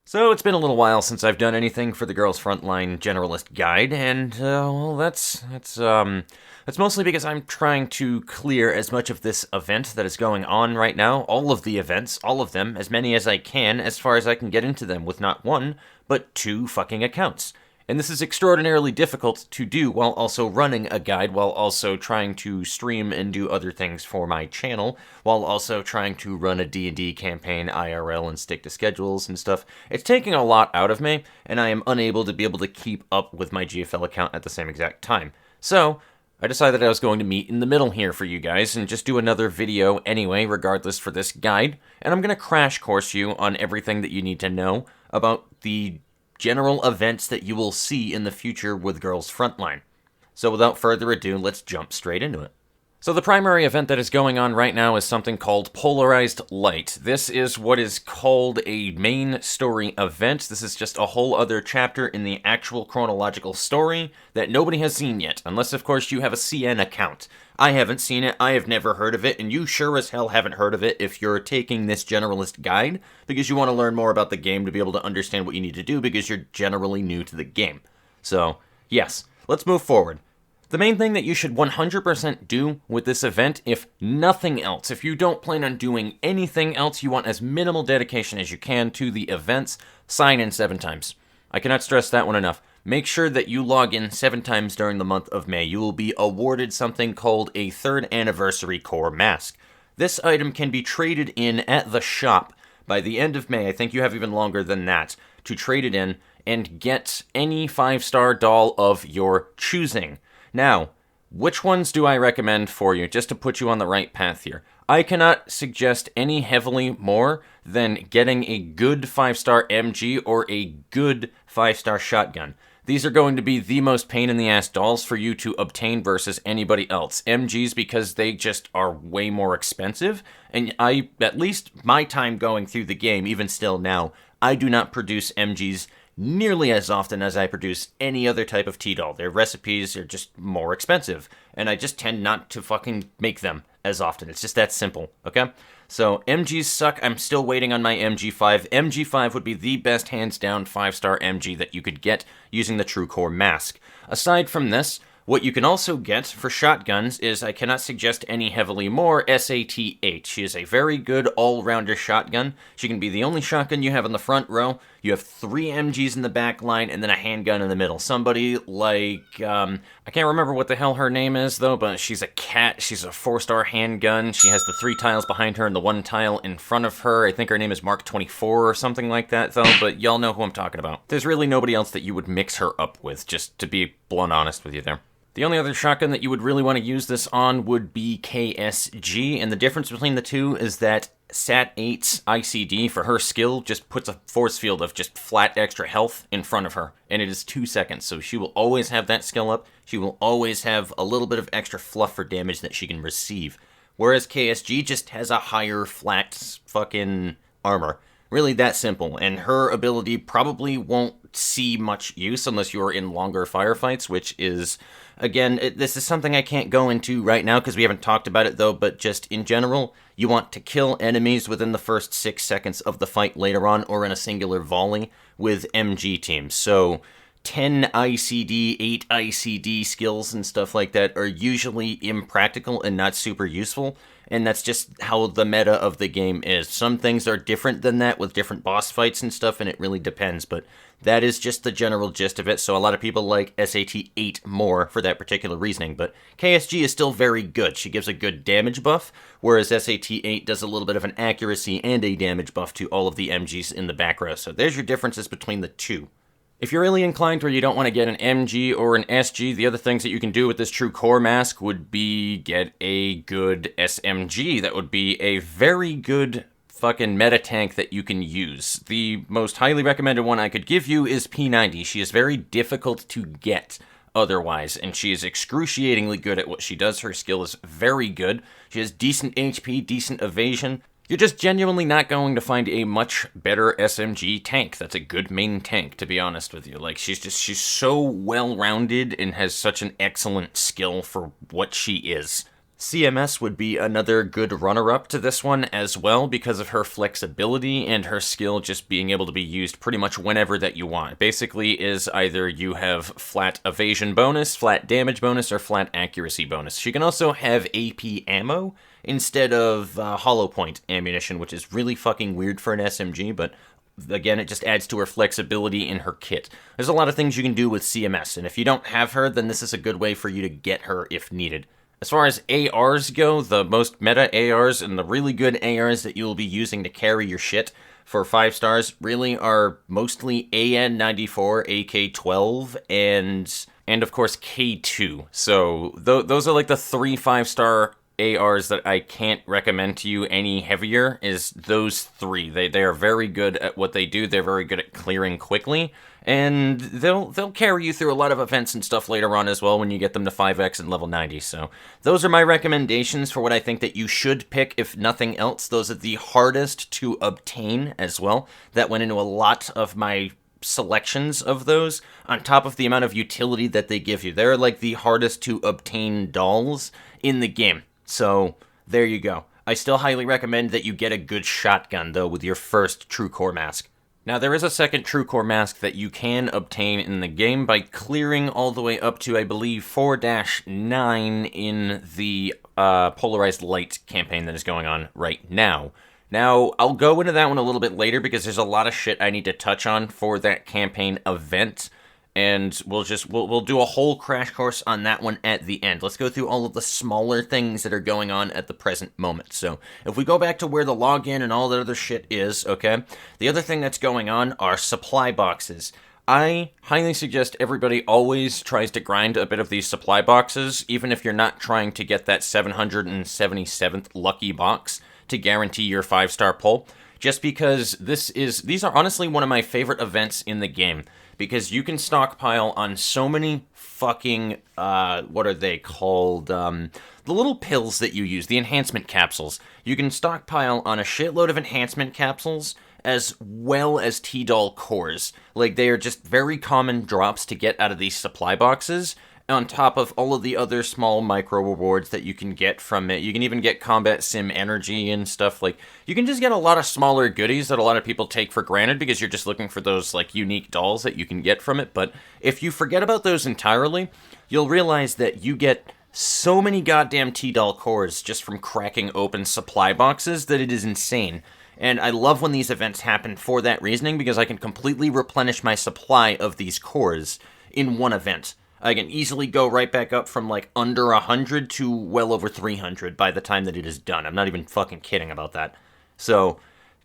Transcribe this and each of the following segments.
So it's been a little while since I've done anything for the Girls Frontline Generalist guide, and well, that's mostly because I'm trying to clear as much of this event that is going on right now, all of the events, all of them, as many as I can, as far as I can get into them with not one, but two fucking accounts. And this is extraordinarily difficult to do while also running a guide, while also trying to stream and do other things for my channel, while also trying to run a D&D campaign IRL and stick to schedules and stuff. It's taking a lot out of me, and I am unable to be able to keep up with my GFL account at the same exact time. So, I decided I was going to meet in the middle here for you guys and just do another video anyway, regardless for this guide, and I'm going to crash course you on everything that you need to know about the general events that you will see in the future with Girls Frontline. So without further ado, let's jump straight into it. So the primary event that is going on right now is something called Polarized Light. This is what is called a main story event. This is just a whole other chapter in the actual chronological story that nobody has seen yet, unless of course you have a CN account. I haven't seen it, I have never heard of it, and you sure as hell haven't heard of it if you're taking this generalist guide, because you want to learn more about the game to be able to understand what you need to do because you're generally new to the game. So, yes, let's move forward. The main thing that you should 100% do with this event, if nothing else, if you don't plan on doing anything else, you want as minimal dedication as you can to the events, sign in 7 times. I cannot stress that one enough. Make sure that you log in 7 times during the month of May. You will be awarded something called a 3rd Anniversary Core Mask. This item can be traded in at the shop by the end of May. I think you have even longer than that to trade it in and get any 5-star doll of your choosing. Now, which ones do I recommend for you, just to put you on the right path here? I cannot suggest any heavily more than getting a good 5-star MG or a good 5-star shotgun. These are going to be the most pain-in-the-ass dolls for you to obtain versus anybody else. MGs because they just are way more expensive, and at least my time going through the game, even still now, I do not produce MGs nearly as often as I produce any other type of T-doll. Their recipes are just more expensive, and I just tend not to fucking make them as often. It's just that simple, okay? So, MGs suck. I'm still waiting on my MG5. MG5 would be the best hands-down 5-star MG that you could get using the True Core Mask. Aside from this, what you can also get for shotguns is, I cannot suggest any heavily more, SAT-8. She is a very good all-rounder shotgun. She can be the only shotgun you have in the front row. You have 3 MGs in the back line, and then a handgun in the middle. Somebody like, I can't remember what the hell her name is, though, but she's a cat. She's a 4-star handgun. She has the 3 tiles behind her and the 1 tile in front of her. I think her name is Mark 24 or something like that, though, but y'all know who I'm talking about. There's really nobody else that you would mix her up with, just to be blunt honest with you there. The only other shotgun that you would really want to use this on would be KSG, and the difference between the two is that SAT-8's ICD for her skill just puts a force field of just flat extra health in front of her, and it is 2 seconds, so she will always have that skill up. She will always have a little bit of extra fluff for damage that she can receive, whereas KSG just has a higher flat fucking armor. Really that simple, and her ability probably won't see much use unless you're in longer firefights, which is, again, this is something I can't go into right now because we haven't talked about it though, but just in general, you want to kill enemies within the first 6 seconds of the fight later on, or in a singular volley with MG teams. So 10 ICD, 8 ICD skills and stuff like that are usually impractical and not super useful, and that's just how the meta of the game is. Some things are different than that with different boss fights and stuff, and it really depends, but that is just the general gist of it. So a lot of people like SAT-8 more for that particular reasoning, but KSG is still very good. She gives a good damage buff, whereas SAT-8 does a little bit of an accuracy and a damage buff to all of the MGs in the back row. So there's your differences between the two. If you're really inclined where you don't want to get an MG or an SG, the other things that you can do with this True Core Mask would be get a good SMG. That would be a very good fucking meta tank that you can use. The most highly recommended one I could give you is P90. She is very difficult to get otherwise, and she is excruciatingly good at what she does. Her skill is very good. She has decent HP, decent evasion. You're just genuinely not going to find a much better SMG tank that's a good main tank, to be honest with you. Like, she's so well-rounded and has such an excellent skill for what she is. CMS would be another good runner-up to this one as well because of her flexibility and her skill just being able to be used pretty much whenever that you want. Basically is either you have flat evasion bonus, flat damage bonus, or flat accuracy bonus. She can also have AP ammo instead of hollow point ammunition, which is really fucking weird for an SMG, but again, it just adds to her flexibility in her kit. There's a lot of things you can do with CMS, and if you don't have her, then this is a good way for you to get her if needed. As far as ARs go, the most meta ARs and the really good ARs that you will be using to carry your shit for 5 stars really are mostly AN-94, AK-12, and of course K2. So those are like the 3 5-star ARs that I can't recommend to you any heavier, is those 3. They are very good at what they do. They're very good at clearing quickly, and they'll carry you through a lot of events and stuff later on as well when you get them to 5x and level 90. So those are my recommendations for what I think that you should pick, if nothing else. Those are the hardest to obtain as well. That went into a lot of my selections of those, on top of the amount of utility that they give you. They're like the hardest to obtain dolls in the game. So, there you go. I still highly recommend that you get a good shotgun, though, with your first True Core mask. Now, there is a second True Core mask that you can obtain in the game by clearing all the way up to, I believe, 4-9 in the Polarized Light campaign that is going on right now. Now, I'll go into that one a little bit later because there's a lot of shit I need to touch on for that campaign event. And we'll do a whole crash course on that one at the end. Let's go through all of the smaller things that are going on at the present moment. So, if we go back to where the login and all that other shit is, okay, the other thing that's going on are supply boxes. I highly suggest everybody always tries to grind a bit of these supply boxes, even if you're not trying to get that 777th lucky box to guarantee your 5-star pull, just because these are honestly one of my favorite events in the game. Because you can stockpile on so many fucking, what are they called? The little pills that you use, the enhancement capsules. You can stockpile on a shitload of enhancement capsules, as well as T-Doll cores. Like, they are just very common drops to get out of these supply boxes, on top of all of the other small micro rewards that you can get from it. You can even get combat sim energy and stuff. Like, you can just get a lot of smaller goodies that a lot of people take for granted because you're just looking for those, like, unique dolls that you can get from it. But if you forget about those entirely, you'll realize that you get so many goddamn T-Doll cores just from cracking open supply boxes that it is insane. And I love when these events happen for that reasoning, because I can completely replenish my supply of these cores in one event. I can easily go right back up from like under 100 to well over 300 by the time that it is done. I'm not even fucking kidding about that. So,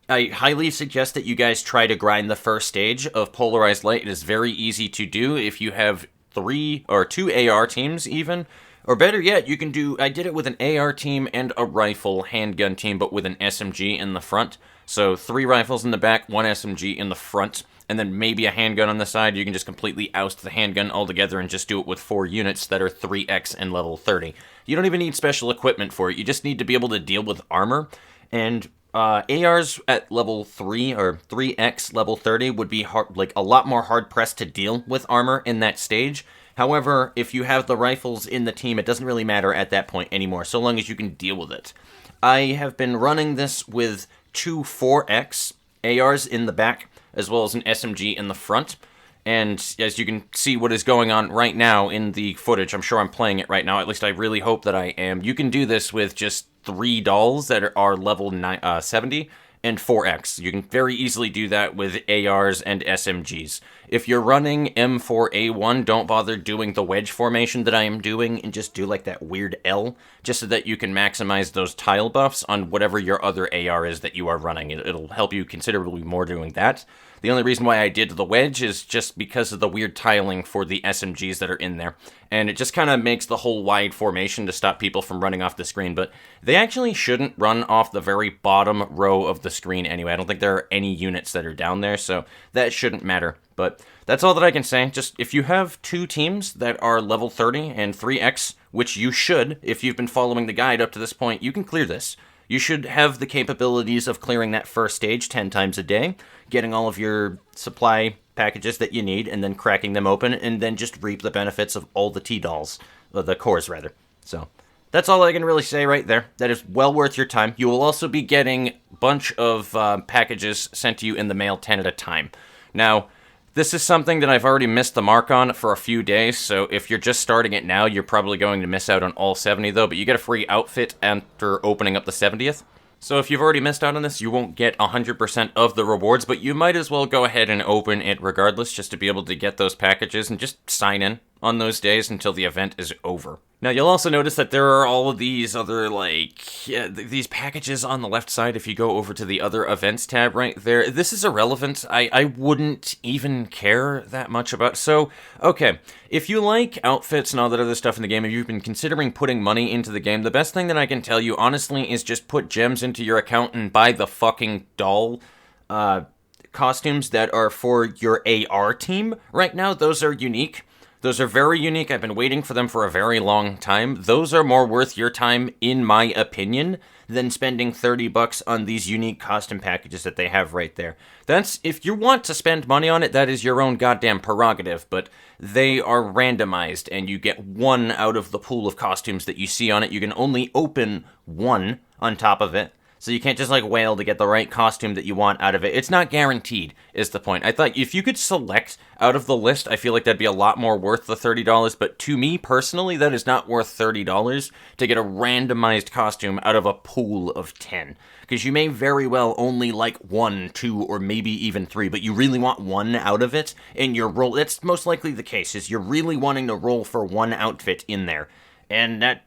I highly suggest that you guys try to grind the first stage of Polarized Light. It is very easy to do if you have 3 or 2 AR teams even. Or better yet, you can do, I did it with an AR team and a rifle handgun team, but with an SMG in the front. So 3 rifles in the back, 1 SMG in the front, and then maybe a handgun on the side. You can just completely oust the handgun altogether and just do it with 4 units that are 3x and level 30. You don't even need special equipment for it. You just need to be able to deal with armor. And ARs at level 3 or 3x level 30 would be hard, like a lot more hard-pressed to deal with armor in that stage. However, if you have the rifles in the team, it doesn't really matter at that point anymore, so long as you can deal with it. I have been running this with 2 4x ARs in the back, as well as an SMG in the front. And as you can see what is going on right now in the footage, I'm sure I'm playing it right now, at least I really hope that I am. You can do this with just 3 dolls that are level 70 and 4x. You can very easily do that with ARs and SMGs. If you're running M4A1, don't bother doing the wedge formation that I am doing, and just do like that weird L, just so that you can maximize those tile buffs on whatever your other AR is that you are running. It'll help you considerably more doing that. The only reason why I did the wedge is just because of the weird tiling for the SMGs that are in there. And it just kind of makes the whole wide formation to stop people from running off the screen. But they actually shouldn't run off the very bottom row of the screen anyway. I don't think there are any units that are down there, so that shouldn't matter. But that's all that I can say. Just if you have 2 teams that are level 30 and 3x, which you should, if you've been following the guide up to this point, you can clear this. You should have the capabilities of clearing that first stage 10 times a day, getting all of your supply packages that you need, and then cracking them open, and then just reap the benefits of all the T-Dolls. The cores, rather. So, That's all I can really say right there. That is well worth your time. You will also be getting a bunch of packages sent to you in the mail 10 at a time. Now, this is something that I've already missed the mark on for a few days, so if you're just starting it now, you're probably going to miss out on all 70 though, but you get a free outfit after opening up the 70th. So if you've already missed out on this, you won't get 100% of the rewards, but you might as well go ahead and open it regardless, just to be able to get those packages and just sign in on those days until the event is over. Now, you'll also notice that there are all of these other, these packages on the left side if you go over to the other events tab right there. This is irrelevant. I wouldn't even care that much about. So, okay, if you like outfits and all that other stuff in the game, if you've been considering putting money into the game, the best thing that I can tell you, honestly, is just put gems into your account and buy the fucking doll, costumes that are for your AR team right now. Those are unique. Those are very unique. I've been waiting for them for a very long time. Those are more worth your time, in my opinion, than spending $30 on these unique costume packages that they have right there. That's, if you want to spend money on it, that is your own goddamn prerogative, but they are randomized, and you get one out of the pool of costumes that you see on it. You can only open one on top of it. So you can't just, wail to get the right costume that you want out of it. It's not guaranteed, is the point. I thought if you could select out of the list, I feel like that'd be a lot more worth the $30, but to me, personally, that is not worth $30 to get a randomized costume out of a pool of 10. Because you may very well only like 1, 2, or maybe even 3, but you really want one out of it, and your roll, that's most likely the case, is you're really wanting to roll for one outfit in there. And that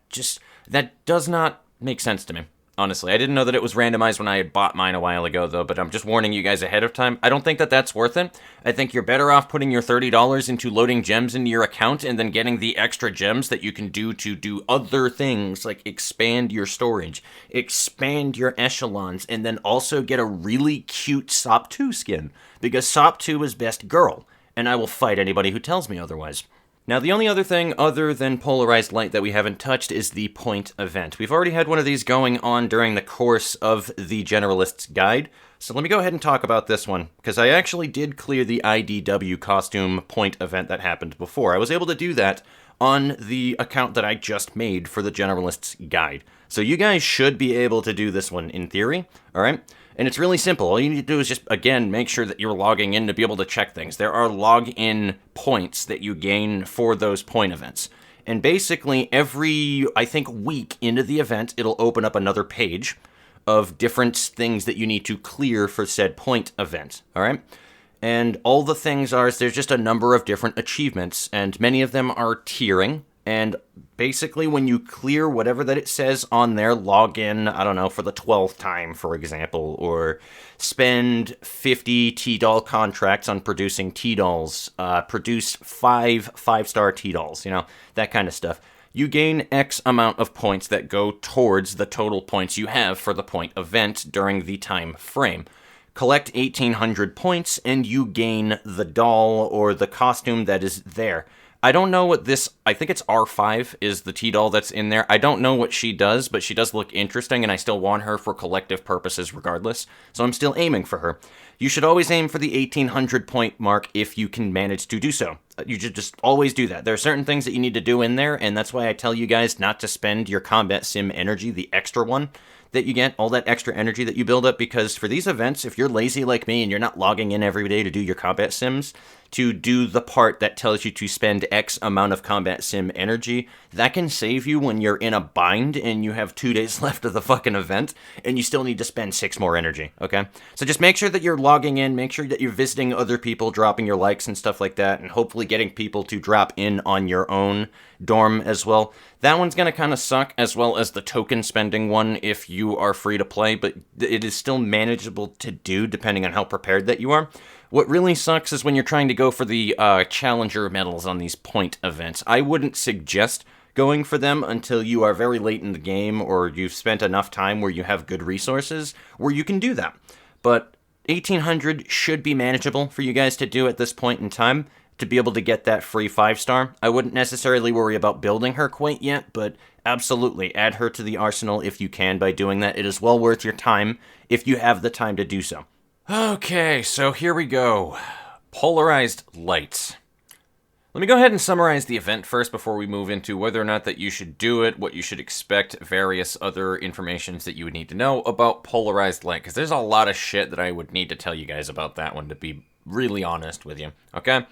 does not make sense to me. Honestly, I didn't know that it was randomized when I had bought mine a while ago, though, but I'm just warning you guys ahead of time. I don't think that that's worth it. I think you're better off putting your $30 into loading gems into your account and then getting the extra gems that you can do to do other things, like expand your storage, expand your echelons, and then also get a really cute SOP 2 skin, because SOP 2 is best girl, and I will fight anybody who tells me otherwise. Now, the only other thing other than polarized light that we haven't touched is the point event. We've already had one of these going on during the course of the Generalist's Guide, so let me go ahead and talk about this one, because I actually did clear the IDW costume point event that happened before. I was able to do that on the account that I just made for the Generalist's Guide. So you guys should be able to do this one in theory, alright? And it's really simple. All you need to do is just, again, make sure that you're logging in to be able to check things. There are login points that you gain for those point events. And basically, every, I think, week into the event, it'll open up another page of different things that you need to clear for said point event, all right? And all the things are, there's just a number of different achievements, and many of them are tiering. And basically, when you clear whatever that it says on there, log in, I don't know, for the 12th time, for example, or spend 50 T-Doll contracts on producing T-Dolls, produce 5-star T-Dolls, that kind of stuff. You gain X amount of points that go towards the total points you have for the point event during the time frame. Collect 1,800 points, and you gain the doll or the costume that is there. I don't know what this, I think it's R5 is the T-Doll that's in there. I don't know what she does, but she does look interesting, and I still want her for collective purposes regardless, so I'm still aiming for her. You should always aim for the 1,800 point mark if you can manage to do so. You should just always do that. There are certain things that you need to do in there, and that's why I tell you guys not to spend your combat sim energy, the extra one that you get, all that extra energy that you build up, because for these events, if you're lazy like me and you're not logging in every day to do your combat sims, to do the part that tells you to spend X amount of combat sim energy, that can save you when you're in a bind and you have 2 days left of the fucking event and you still need to spend 6 more energy, okay? So just make sure that you're logging in, make sure that you're visiting other people, dropping your likes and stuff like that, and hopefully getting people to drop in on your own dorm as well. That one's going to kind of suck, as well as the token spending one if you are free to play, but it is still manageable to do depending on how prepared that you are. What really sucks is when you're trying to go for the challenger medals on these point events. I wouldn't suggest going for them until you are very late in the game or you've spent enough time where you have good resources where you can do that. But 1,800 should be manageable for you guys to do at this point in time to be able to get that free 5-star. I wouldn't necessarily worry about building her quite yet, but absolutely add her to the arsenal if you can by doing that. It is well worth your time if you have the time to do so. Okay, so here we go. Polarized lights. Let me go ahead and summarize the event first before we move into whether or not that you should do it, what you should expect, various other informations that you would need to know about Polarized Light, because there's a lot of shit that I would need to tell you guys about that one, to be really honest with you, okay?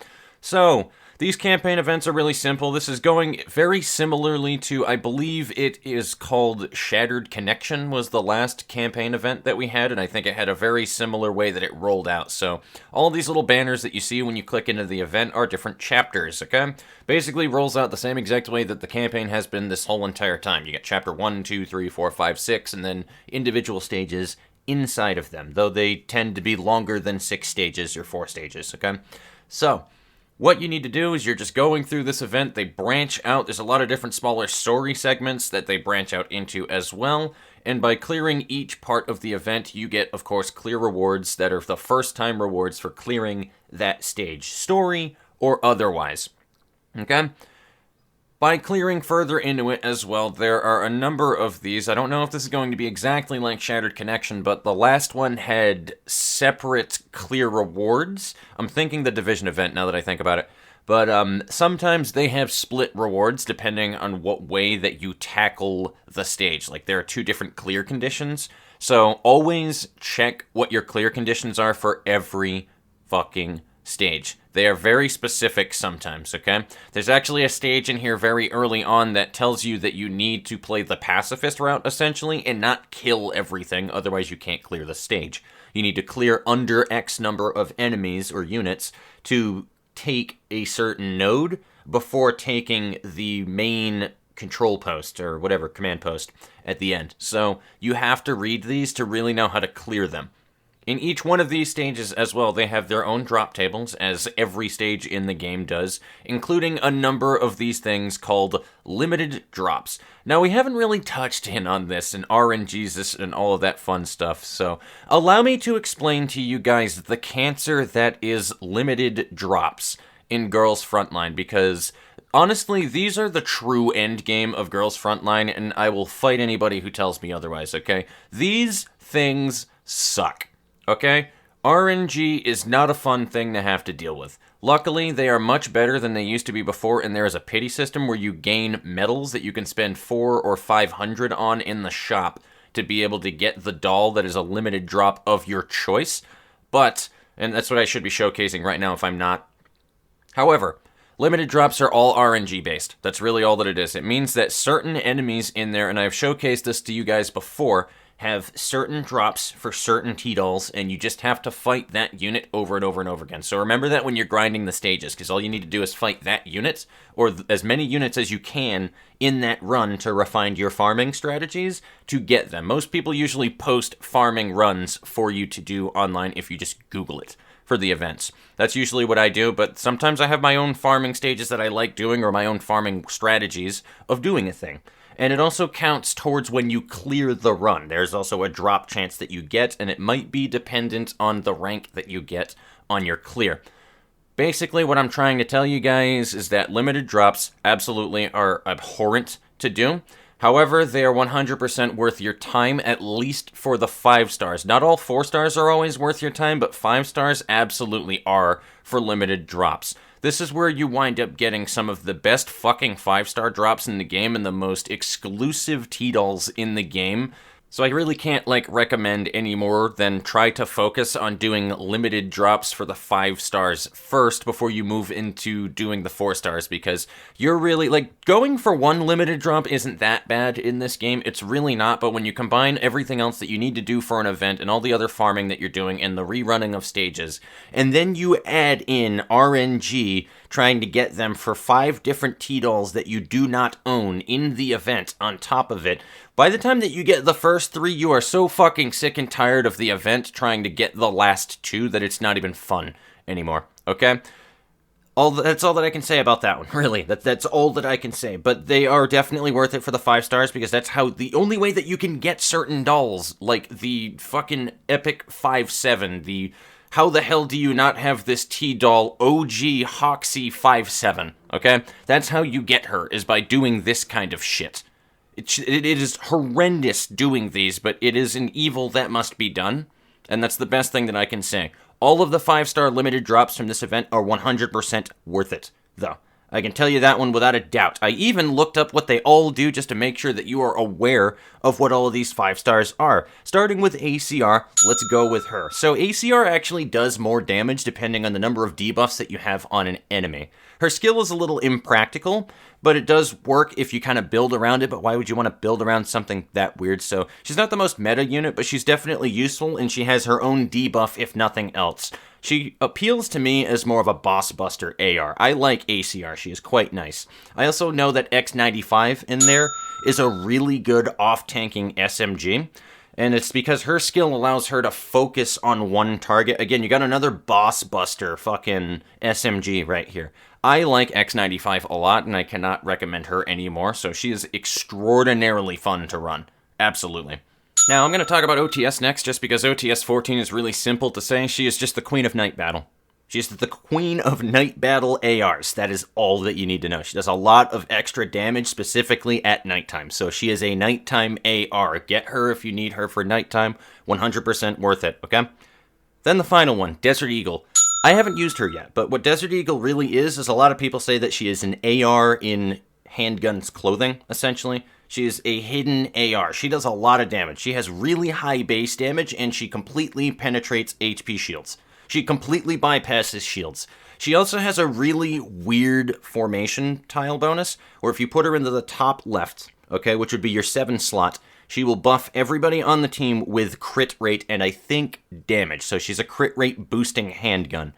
So, these campaign events are really simple. This is going very similarly to, I believe it is called Shattered Connection was the last campaign event that we had, and I think it had a very similar way that it rolled out. So all of these little banners that you see when you click into the event are different chapters, okay? Basically rolls out the same exact way that the campaign has been this whole entire time. You get chapter 1, 2, 3, 4, 5, 6, and then individual stages inside of them, though they tend to be longer than 6 stages or 4 stages, okay? So what you need to do is you're just going through this event. They branch out. There's a lot of different smaller story segments that they branch out into as well. And by clearing each part of the event, you get, of course, clear rewards that are the first-time rewards for clearing that stage, story or otherwise. Okay? By clearing further into it as well, there are a number of these. I don't know if this is going to be exactly like Shattered Connection, but the last one had separate clear rewards. I'm thinking the Division event now that I think about it. But sometimes they have split rewards depending on what way that you tackle the stage. Like, there are 2 different clear conditions. So always check what your clear conditions are for every fucking stage. They are very specific sometimes, okay? There's actually a stage in here very early on that tells you that you need to play the pacifist route, essentially, and not kill everything, otherwise you can't clear the stage. You need to clear under X number of enemies or units to take a certain node before taking the main control post, or whatever, command post, at the end. So you have to read these to really know how to clear them. In each one of these stages as well, they have their own drop tables, as every stage in the game does, including a number of these things called limited drops. Now, we haven't really touched in on this and RNGs and all of that fun stuff, so allow me to explain to you guys the cancer that is limited drops in Girls Frontline, because honestly, these are the true end game of Girls Frontline, and I will fight anybody who tells me otherwise, okay? These things suck. Okay? RNG is not a fun thing to have to deal with. Luckily, they are much better than they used to be before, and there is a pity system where you gain medals that you can spend 400 or 500 on in the shop to be able to get the doll that is a limited drop of your choice. But, and that's what I should be showcasing right now if I'm not. However, limited drops are all RNG based. That's really all that it is. It means that certain enemies in there, and I've showcased this to you guys before, have certain drops for certain T-dolls, and you just have to fight that unit over and over and over again. So remember that when you're grinding the stages, because all you need to do is fight that unit, or as many units as you can in that run to refine your farming strategies to get them. Most people usually post farming runs for you to do online if you just Google it for the events. That's usually what I do, but sometimes I have my own farming stages that I like doing, or my own farming strategies of doing a thing. And it also counts towards when you clear the run. There's also a drop chance that you get, and it might be dependent on the rank that you get on your clear. Basically, what I'm trying to tell you guys is that limited drops absolutely are abhorrent to do. However, they are 100% worth your time, at least for the 5 stars. Not all 4 stars are always worth your time, but 5 stars absolutely are for limited drops. This is where you wind up getting some of the best fucking 5-star drops in the game and the most exclusive T-dolls in the game. So I really can't, recommend any more than try to focus on doing limited drops for the 5 stars first before you move into doing the 4 stars, because you're really, going for one limited drop isn't that bad in this game. It's really not, but when you combine everything else that you need to do for an event and all the other farming that you're doing and the rerunning of stages, and then you add in RNG trying to get them for 5 different T-dolls that you do not own in the event on top of it, by the time that you get the first 3, you are so fucking sick and tired of the event trying to get the last 2 that it's not even fun anymore, okay? That's all that I can say about that one, really. That's all that I can say. But they are definitely worth it for the 5 stars, because that's the only way that you can get certain dolls, like the fucking Epic 5-7, how the hell do you not have this T-doll OG Hoxie 5-7, okay? That's how you get her, is by doing this kind of shit. It is horrendous doing these, but it is an evil that must be done, and that's the best thing that I can say. All of the 5-star limited drops from this event are 100% worth it, though. I can tell you that one without a doubt. I even looked up what they all do just to make sure that you are aware of what all of these 5 stars are. Starting with ACR, let's go with her. So ACR actually does more damage depending on the number of debuffs that you have on an enemy. Her skill is a little impractical, but it does work if you kind of build around it, but why would you want to build around something that weird? So she's not the most meta unit, but she's definitely useful, and she has her own debuff if nothing else. She appeals to me as more of a boss buster AR. I like ACR, she is quite nice. I also know that X95 in there is a really good off-tanking SMG, and it's because her skill allows her to focus on one target. Again, you got another boss buster fucking SMG right here. I like X95 a lot, and I cannot recommend her anymore, so she is extraordinarily fun to run. Absolutely. Now, I'm going to talk about OTS next, just because OTS 14 is really simple to say. She is just the queen of night battle. She's the queen of night battle ARs. That is all that you need to know. She does a lot of extra damage, specifically at nighttime. So she is a nighttime AR. Get her if you need her for nighttime. 100% worth it, okay? Then the final one, Desert Eagle. I haven't used her yet, but what Desert Eagle really is a lot of people say that she is an AR in handgun's clothing, essentially. She is a hidden AR. She does a lot of damage. She has really high base damage, and she completely penetrates HP shields. She completely bypasses shields. She also has a really weird formation tile bonus, where if you put her into the top left, okay, which would be your 7 slot, she will buff everybody on the team with crit rate and I think damage. So she's a crit rate boosting handgun.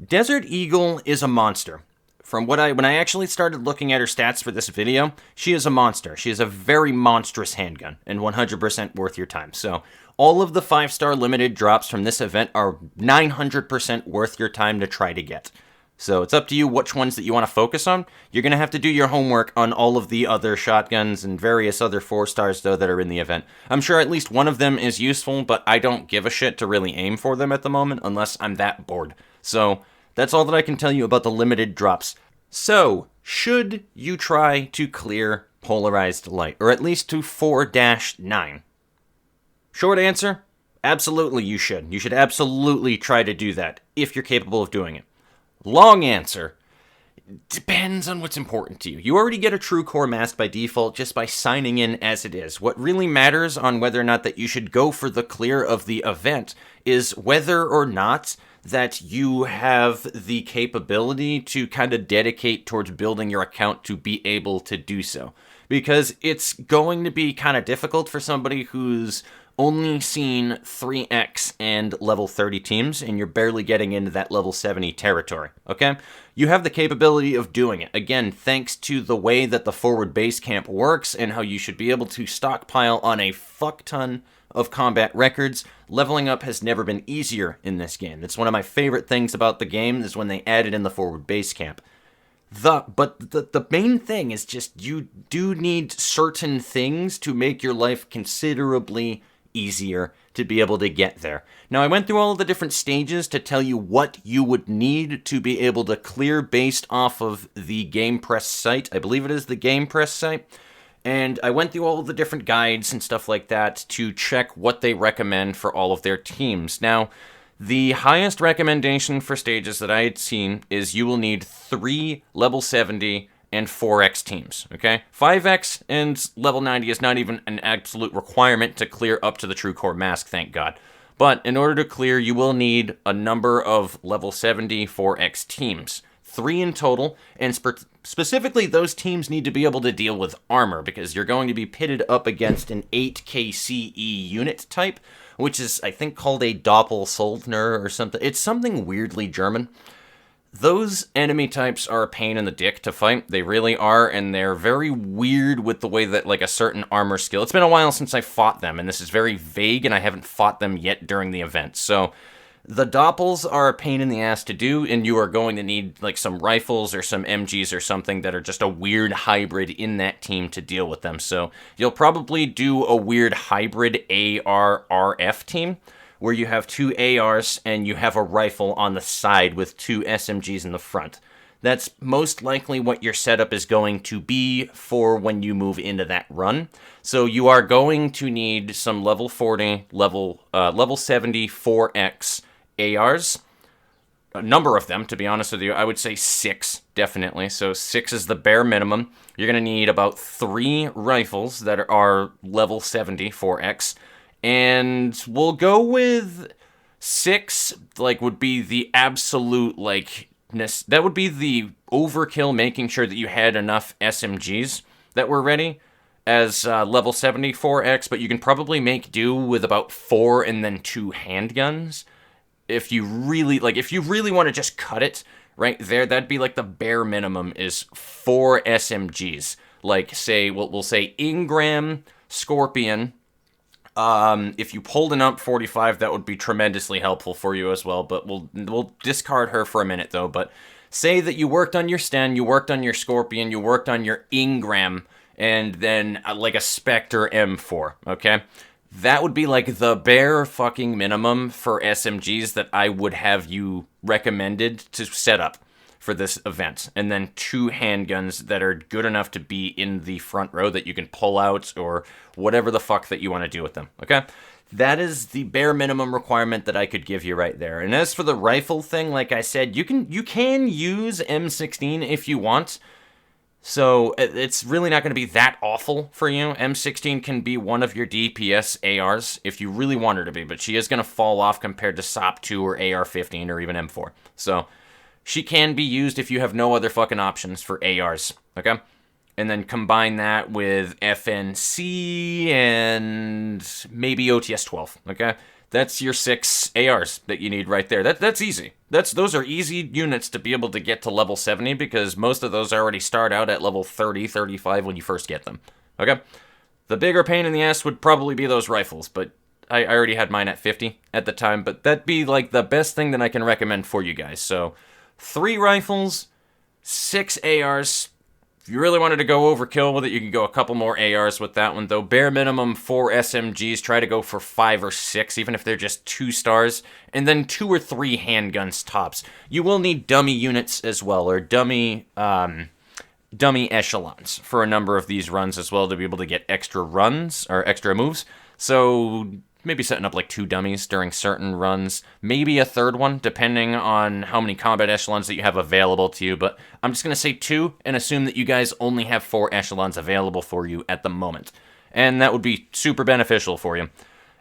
Desert Eagle is a monster. When I actually started looking at her stats for this video, she is a monster. She is a very monstrous handgun and 100% worth your time. So all of the 5-star limited drops from this event are 900% worth your time to try to get. So it's up to you which ones that you want to focus on. You're going to have to do your homework on all of the other shotguns and various other 4-stars, though, that are in the event. I'm sure at least one of them is useful, but I don't give a shit to really aim for them at the moment unless I'm that bored. So that's all that I can tell you about the limited drops. So, should you try to clear Polarized Light, or at least to 4-9? Short answer, absolutely you should. You should absolutely try to do that, if you're capable of doing it. Long answer, depends on what's important to you. You already get a true core mask by default just by signing in as it is. What really matters on whether or not that you should go for the clear of the event is whether or not that you have the capability to kind of dedicate towards building your account to be able to do so. Because it's going to be kind of difficult for somebody who's only seen 3x and level 30 teams, and you're barely getting into that level 70 territory, okay? You have the capability of doing it. Again, thanks to the way that the forward base camp works and how you should be able to stockpile on a fuck ton of combat records. Leveling up has never been easier in this game. It's one of my favorite things about the game is when they added in the forward base camp. But the main thing is just you do need certain things to make your life considerably easier to be able to get there. Now, I went through all of the different stages to tell you what you would need to be able to clear based off of the Game Press site. I believe it is the Game Press site. And I went through all of the different guides and stuff like that to check what they recommend for all of their teams. Now, the highest recommendation for stages that I had seen is you will need 3 level 70 and 4x teams, okay? 5x and level 90 is not even an absolute requirement to clear up to the True Core Mask, thank God. But in order to clear, you will need a number of level 70 4x teams. 3 in total, and specifically those teams need to be able to deal with armor, because you're going to be pitted up against an 8k CE unit type, which is, I think, called a Doppelsoldner or something. It's something weirdly German. Those enemy types are a pain in the dick to fight. They really are, and they're very weird with the way that, like, a certain armor skill. It's been a while since I fought them, and this is very vague, and I haven't fought them yet during the event. So the Doppels are a pain in the ass to do, and you are going to need, like, some rifles or some MGs or something that are just a weird hybrid in that team to deal with them. So you'll probably do a weird hybrid AR-RF team, where you have 2 ARs and you have a rifle on the side with 2 SMGs in the front. That's most likely what your setup is going to be for when you move into that run. So you are going to need some level 40, level 70 4x ARs, a number of them, to be honest with you. I would say 6, definitely. So 6 is the bare minimum. You're going to need about 3 rifles that are level 70 4X. And we'll go with 6, like, would be the absolute, like, that would be the overkill, making sure that you had enough SMGs that were ready as level 74X, but you can probably make do with about 4 and then 2 handguns. If you really want to just cut it right there, that'd be like the bare minimum is 4 SMGs. Like, say, we'll say Ingram, Scorpion. If you pulled an UMP 45, that would be tremendously helpful for you as well, but we'll discard her for a minute, though. But say that you worked on your Sten, you worked on your Scorpion, you worked on your Ingram, and then, like, a Spectre M4, okay? That would be, like, the bare fucking minimum for SMGs that I would have you recommended to set up for this event. And then 2 handguns that are good enough to be in the front row that you can pull out or whatever the fuck that you want to do with them, okay? That is the bare minimum requirement that I could give you right there. And as for the rifle thing, like I said, you can use M16 if you want. So it's really not going to be that awful for you. M16 can be one of your DPS ARs if you really want her to be, but she is going to fall off compared to SOP2 or AR-15 or even M4. So she can be used if you have no other fucking options for ARs, okay? And then combine that with FNC and maybe OTS-12, okay? That's your 6 ARs that you need right there. That's easy. Those are easy units to be able to get to level 70 because most of those already start out at level 30, 35 when you first get them. Okay? The bigger pain in the ass would probably be those rifles, but I already had mine at 50 at the time, but that'd be like the best thing that I can recommend for you guys. So 3 rifles, 6 ARs. If you really wanted to go overkill with it, you could go a couple more ARs with that one, though. Bare minimum 4 SMGs. Try to go for 5 or 6, even if they're just 2 stars. And then 2 or 3 handguns tops. You will need dummy units as well, or dummy echelons for a number of these runs as well to be able to get extra runs, or extra moves. So maybe setting up like 2 dummies during certain runs, maybe a 3rd one, depending on how many combat echelons that you have available to you, but I'm just going to say 2 and assume that you guys only have 4 echelons available for you at the moment, and that would be super beneficial for you.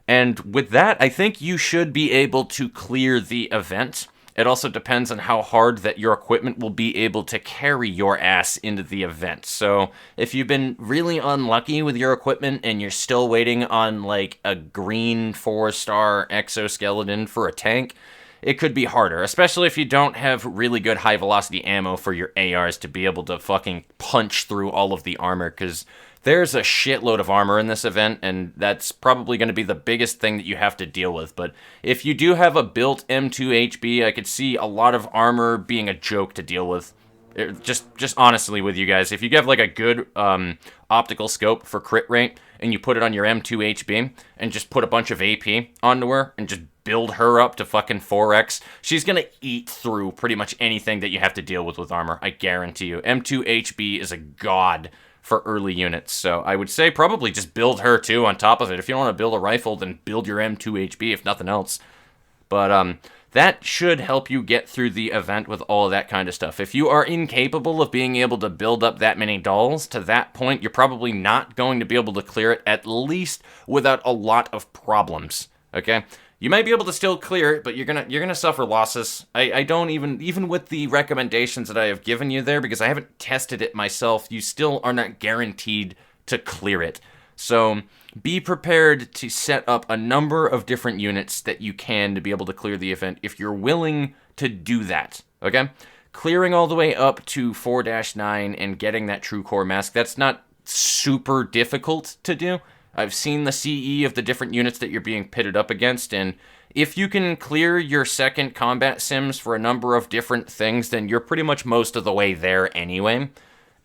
And with that, I think you should be able to clear the event. It also depends on how hard that your equipment will be able to carry your ass into the event. So if you've been really unlucky with your equipment and you're still waiting on like a green 4-star exoskeleton for a tank, it could be harder, especially if you don't have really good high velocity ammo for your ARs to be able to fucking punch through all of the armor, because there's a shitload of armor in this event, and that's probably going to be the biggest thing that you have to deal with. But if you do have a built M2 HB, I could see a lot of armor being a joke to deal with. Just honestly with you guys, if you have like a good optical scope for crit rate, and you put it on your M2 HB, and just put a bunch of AP onto her, and just build her up to fucking 4x, she's going to eat through pretty much anything that you have to deal with armor, I guarantee you. M2 HB is a god for early units, so I would say probably just build her too on top of it. If you don't want to build a rifle, then build your M2 HB if nothing else. But that should help you get through the event with all of that kind of stuff. If you are incapable of being able to build up that many dolls, to that point, you're probably not going to be able to clear it, at least without a lot of problems, okay? You might be able to still clear it, but you're gonna suffer losses. I don't even with the recommendations that I have given you there, because I haven't tested it myself, you still are not guaranteed to clear it. So be prepared to set up a number of different units that you can to be able to clear the event if you're willing to do that, okay? Clearing all the way up to 4-9 and getting that true core mask, that's not super difficult to do. I've seen the CE of the different units that you're being pitted up against, and if you can clear your second combat sims for a number of different things, then you're pretty much most of the way there anyway.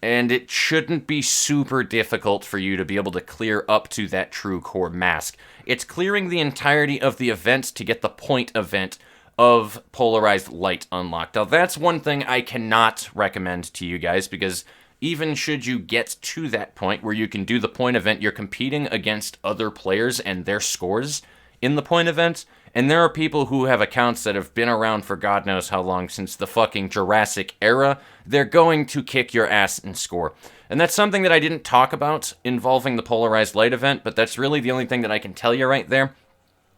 And it shouldn't be super difficult for you to be able to clear up to that true core mask. It's clearing the entirety of the event to get the point event of Polarized Light unlocked. Now, that's one thing I cannot recommend to you guys, because even should you get to that point where you can do the point event, you're competing against other players and their scores in the point event, And there are people who have accounts that have been around for God knows how long, since the fucking Jurassic era. They're going to kick your ass and score. And that's something that I didn't talk about involving the Polarized Light event, but that's really the only thing that I can tell you right there,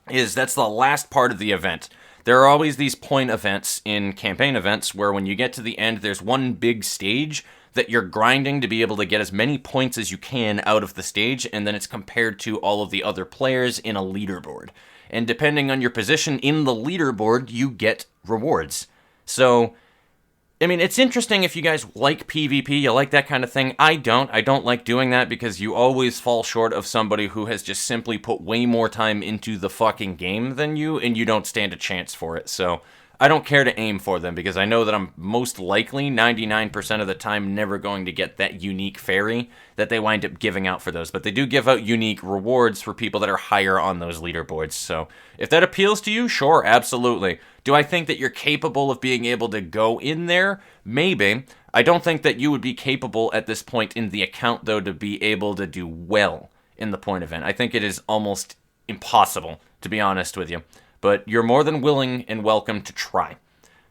is that's the last part of the event. There are always these point events in campaign events where when you get to the end, there's one big stage that you're grinding to be able to get as many points as you can out of the stage, and then it's compared to all of the other players in a leaderboard. And depending on your position in the leaderboard, you get rewards. So, I mean, it's interesting if you guys like PvP, you like that kind of thing. I don't. I don't like doing that because you always fall short of somebody who has just simply put way more time into the fucking game than you, and you don't stand a chance for it. So, I don't care to aim for them because I know that I'm most likely, 99% of the time, never going to get that unique fairy that they wind up giving out for those. But they do give out unique rewards for people that are higher on those leaderboards. So if that appeals to you, sure, absolutely. Do I think that you're capable of being able to go in there? Maybe. I don't think that you would be capable at this point in the account, though, to be able to do well in the point event. I think it is almost impossible, to be honest with you. But you're more than willing and welcome to try.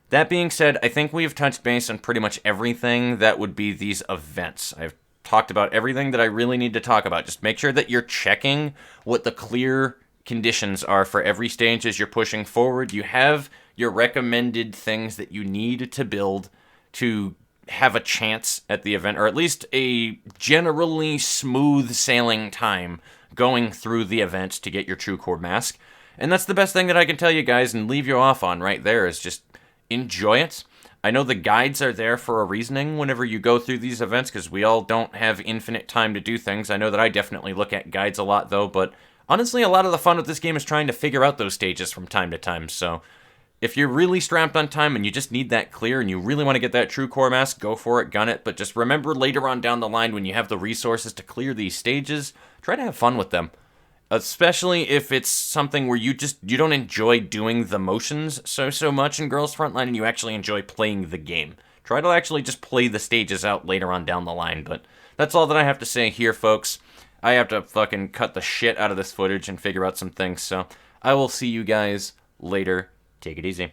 That being said, I think we've touched base on pretty much everything that would be these events. I've talked about everything that I really need to talk about. Just make sure that you're checking what the clear conditions are for every stage as you're pushing forward. You have your recommended things that you need to build to have a chance at the event, or at least a generally smooth sailing time going through the event to get your True Core mask. And that's the best thing that I can tell you guys and leave you off on right there, is just enjoy it. I know the guides are there for a reasoning whenever you go through these events, because we all don't have infinite time to do things. I know that I definitely look at guides a lot, though, but honestly, a lot of the fun with this game is trying to figure out those stages from time to time. So if you're really strapped on time and you just need that clear and you really want to get that True Core mask, go for it, gun it. But just remember later on down the line, when you have the resources to clear these stages, try to have fun with them. Especially if it's something where you don't enjoy doing the motions so much in Girls Frontline, and you actually enjoy playing the game. Try to actually just play the stages out later on down the line. But that's all that I have to say here, folks. I have to fucking cut the shit out of this footage and figure out some things. So I will see you guys later. Take it easy.